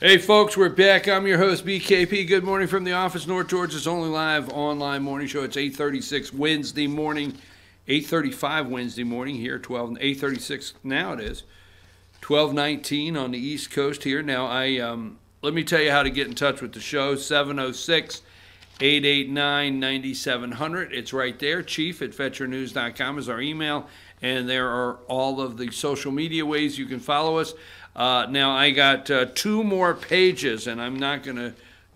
Hey folks, we're back. I'm your host BKP. Good morning from the office, North Georgia's only live online morning show. It's 8:36 Wednesday morning, 8:35 Wednesday morning here, 8:36 now it is, 12:19 on the East Coast here. Now let me tell you how to get in touch with the show. 706-889-9700. It's right there. Chief@fetchernews.com is our email, and there are all of the social media ways you can follow us. Now, I got two more pages, and I'm not going to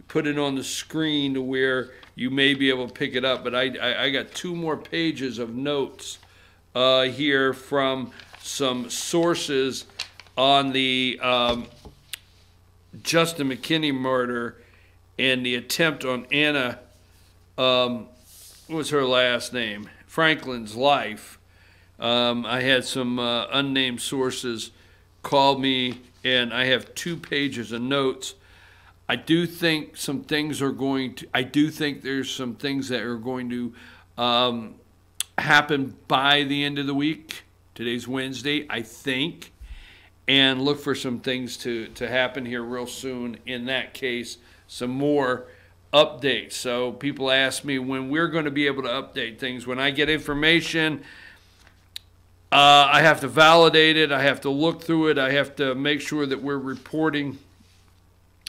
put it on the screen to where you may be able to pick it up, but I got two more pages of notes here from some sources on the Justin McKinney murder and the attempt on Anna, what was her last name? Franklin's life. I had some unnamed sources called me, and I have 2 pages of notes. I do think some things are going to, I do think there's some things that are going to happen by the end of the week. Today's Wednesday, I think, and look for some things to happen here real soon. In that case, some more updates. So people ask me when we're going to be able to update things. When I get information, I have to validate it. I have to look through it. I have to make sure that we're reporting.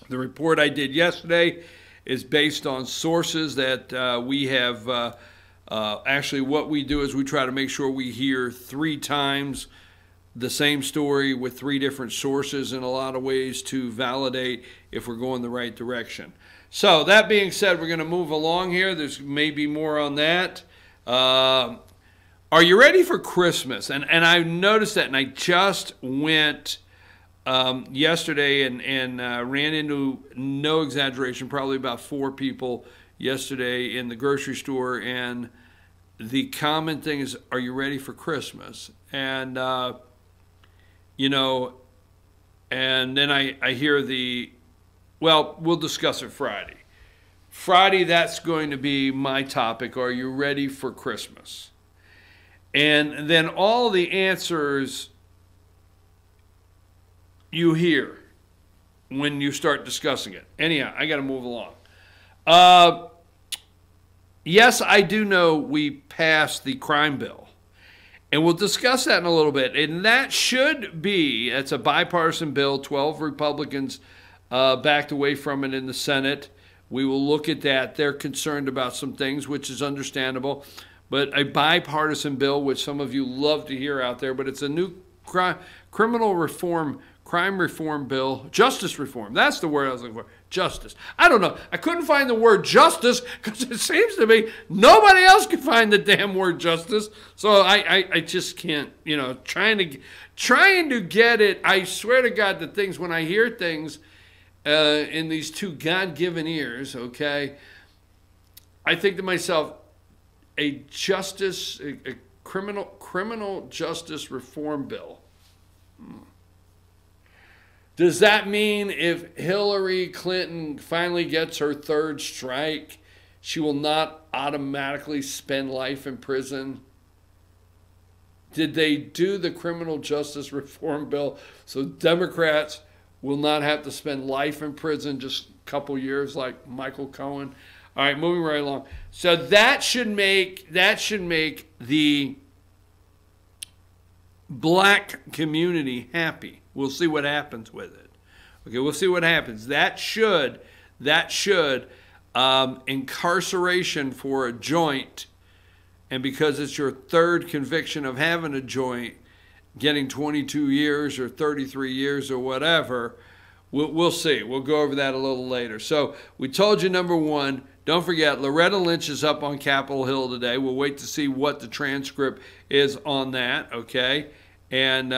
The report I did yesterday is based on sources that we have. Actually, what we do is we try to make sure we hear 3 times the same story with 3 different sources in a lot of ways to validate if we're going the right direction. So that being said, we're going to move along here. There's maybe more on that. Are you ready for Christmas? And I noticed that, and I just went yesterday and ran into, no exaggeration, probably about 4 people yesterday in the grocery store, and the common thing is, are you ready for Christmas? And, you know, and then I hear well, we'll discuss it Friday. Friday, that's going to be my topic. Are you ready for Christmas? And then all the answers you hear when you start discussing it. Anyhow, I got to move along. Yes, I do know we passed the crime bill. And we'll discuss that in a little bit. And that should be, it's a bipartisan bill. 12 Republicans backed away from it in the Senate. We will look at that. They're concerned about some things, which is understandable. But a bipartisan bill, which some of you love to hear out there, but it's a new crime reform bill, justice reform. That's the word I was looking for, justice. I don't know. I couldn't find the word justice because it seems to me nobody else can find the damn word justice. So I just can't, you know, trying to get it. I swear to God that things, when I hear things in these 2 God-given ears, okay, I think to myself, a criminal justice reform bill. Does that mean if Hillary Clinton finally gets her 3rd strike, she will not automatically spend life in prison? Did they do the criminal justice reform bill so Democrats will not have to spend life in prison, just a couple years like Michael Cohen? All right, moving right along. So that should make the black community happy. We'll see what happens with it. Okay, we'll see what happens. That should incarceration for a joint, and because it's your 3rd conviction of having a joint, getting 22 years or 33 years or whatever. We'll see. We'll go over that a little later. So we told you, number 1, don't forget, Loretta Lynch is up on Capitol Hill today. We'll wait to see what the transcript is on that, okay? And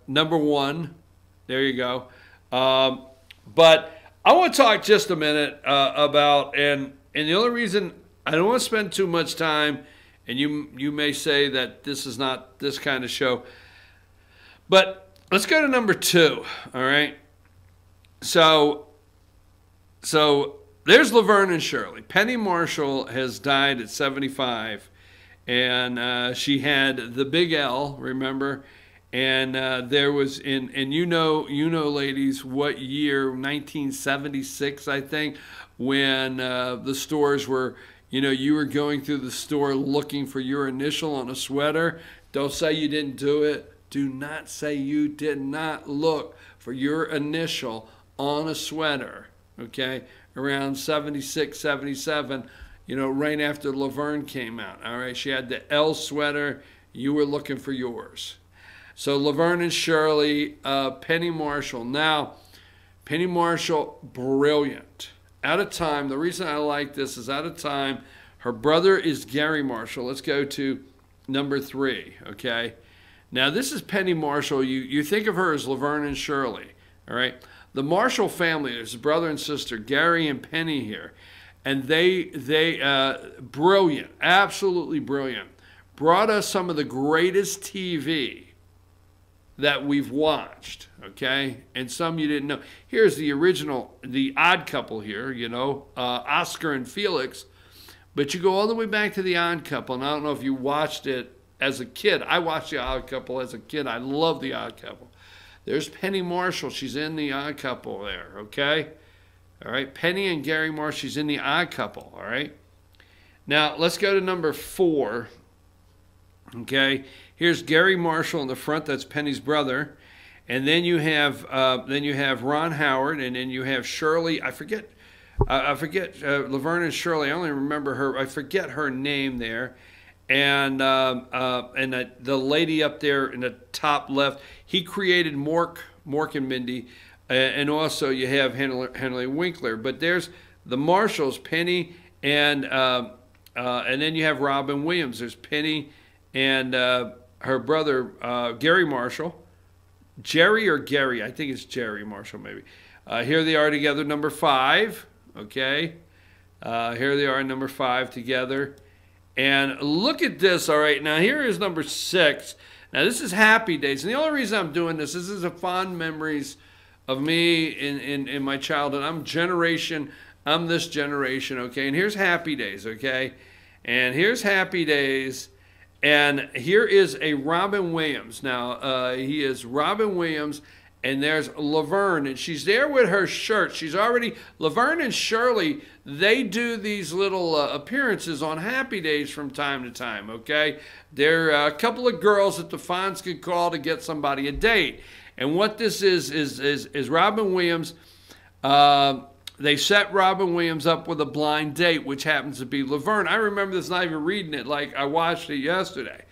number 1, there you go. But I want to talk just a minute about, and the only reason I don't want to spend too much time, and you may say that this is not this kind of show, but let's go to number 2, all right? So there's Laverne and Shirley. Penny Marshall has died at 75, and she had the big L, remember? And there was and you know, ladies, what year? 1976, I think, when the stores were, you were going through the store looking for your initial on a sweater. Don't say you didn't do it. Do not say you did not look for your initial on a sweater. Okay, around 76, 77, right after Laverne came out. All right, she had the L sweater. You were looking for yours. So Laverne and Shirley, Penny Marshall. Now, Penny Marshall, brilliant. At a time, the reason I like this is at a time, her brother is Gary Marshall. Let's go to number 3, okay? Now, this is Penny Marshall. You think of her as Laverne and Shirley, all right? The Marshall family, there's a brother and sister, Gary and Penny here. And they brilliant, absolutely brilliant. Brought us some of the greatest TV that we've watched, okay? And some you didn't know. Here's the original, The Odd Couple here, Oscar and Felix. But you go all the way back to The Odd Couple, and I don't know if you watched it as a kid. I watched The Odd Couple as a kid. I love The Odd Couple. There's Penny Marshall. She's in The Odd Couple there, okay? All right, Penny and Gary Marshall, she's in The Odd Couple, all right? Now, let's go to number 4, okay? Here's Gary Marshall in the front. That's Penny's brother, and then you have Ron Howard, and then you have Shirley. I forget Laverne and Shirley. I only remember her. I forget her name there, and the lady up there in the top left. He created Mork and Mindy, and also you have Henry Winkler. But there's the Marshalls, Penny, and then you have Robin Williams. There's Penny and her brother, Gary Marshall. Jerry or Gary? I think it's Jerry Marshall, maybe. Here they are together, number 5. Okay. Here they are, number 5 together. And look at this, all right. Now, here is number 6. Now, this is Happy Days. And the only reason I'm doing this is a fond memories of me in my childhood. I'm this generation, okay. And here's Happy Days, okay. And here's Happy Days. And here is a Robin Williams. Now, he is Robin Williams, and there's Laverne, and she's there with her shirt. Laverne and Shirley, they do these little appearances on Happy Days from time to time, okay? They're a couple of girls that the Fonz could call to get somebody a date. And what this is Robin Williams. They set Robin Williams up with a blind date, which happens to be Laverne. I remember this, not even reading it, like I watched it yesterday.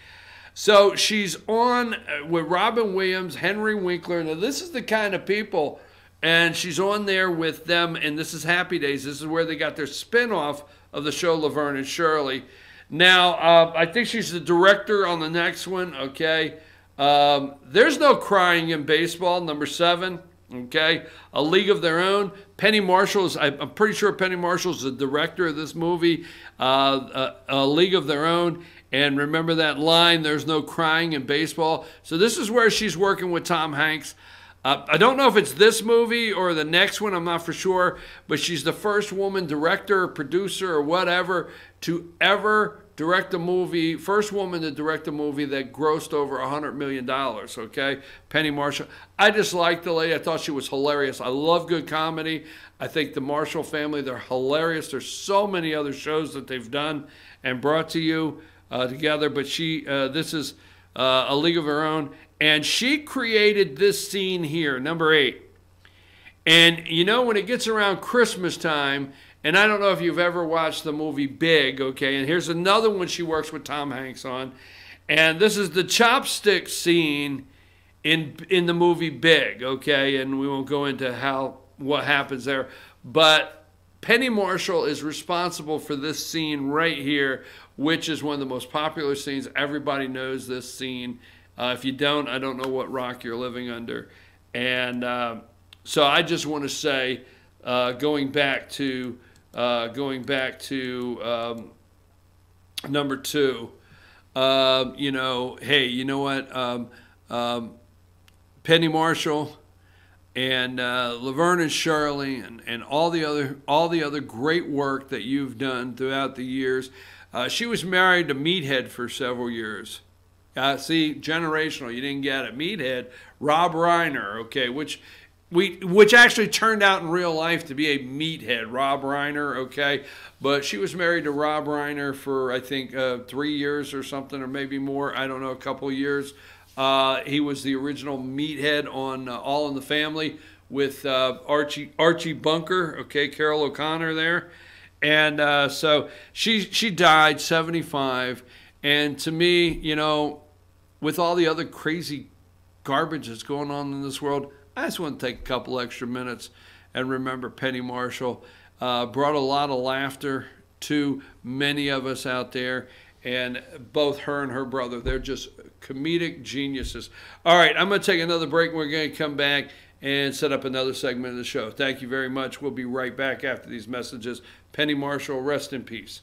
So she's on with Robin Williams, Henry Winkler. Now, this is the kind of people, and she's on there with them, and this is Happy Days. This is where they got their spinoff of the show Laverne and Shirley. Now, I think she's the director on the next one, okay? There's no crying in baseball, number 7. Okay, A League of Their Own. Penny Marshall I'm pretty sure Penny Marshall is the director of this movie, A League of Their Own. And remember that line, there's no crying in baseball. So this is where she's working with Tom Hanks. I don't know if it's this movie or the next one, I'm not for sure, but she's the first woman director, producer, or whatever to ever direct a movie, first woman to direct a movie that grossed over $100 million, okay? Penny Marshall. I just liked the lady. I thought she was hilarious. I love good comedy. I think the Marshall family, they're hilarious. There's so many other shows that they've done and brought to you together, but this is A League of Her Own, and she created this scene here, number 8. And, when it gets around Christmas time, and I don't know if you've ever watched the movie Big, okay? And here's another one she works with Tom Hanks on. And this is the chopstick scene in the movie Big, okay? And we won't go into what happens there. But Penny Marshall is responsible for this scene right here, which is one of the most popular scenes. Everybody knows this scene. If you don't, I don't know what rock you're living under. And so I just want to say, going back to number 2, hey, you know what? Penny Marshall and Laverne and Shirley and all the other great work that you've done throughout the years. She was married to Meathead for several years. See, generational. You didn't get it. Meathead, Rob Reiner, okay, which actually turned out in real life to be a meathead, Rob Reiner, okay? But she was married to Rob Reiner for, I think, 3 years or something, or maybe more. I don't know, a couple of years. He was the original meathead on All in the Family with Archie Bunker, okay, Carol O'Connor there. And so she died, 75. And to me, you know, with all the other crazy garbage that's going on in this world, I just want to take a couple extra minutes and remember Penny Marshall. Brought a lot of laughter to many of us out there. And both her and her brother, they're just comedic geniuses. All right, I'm going to take another break. We're going to come back and set up another segment of the show. Thank you very much. We'll be right back after these messages. Penny Marshall, rest in peace.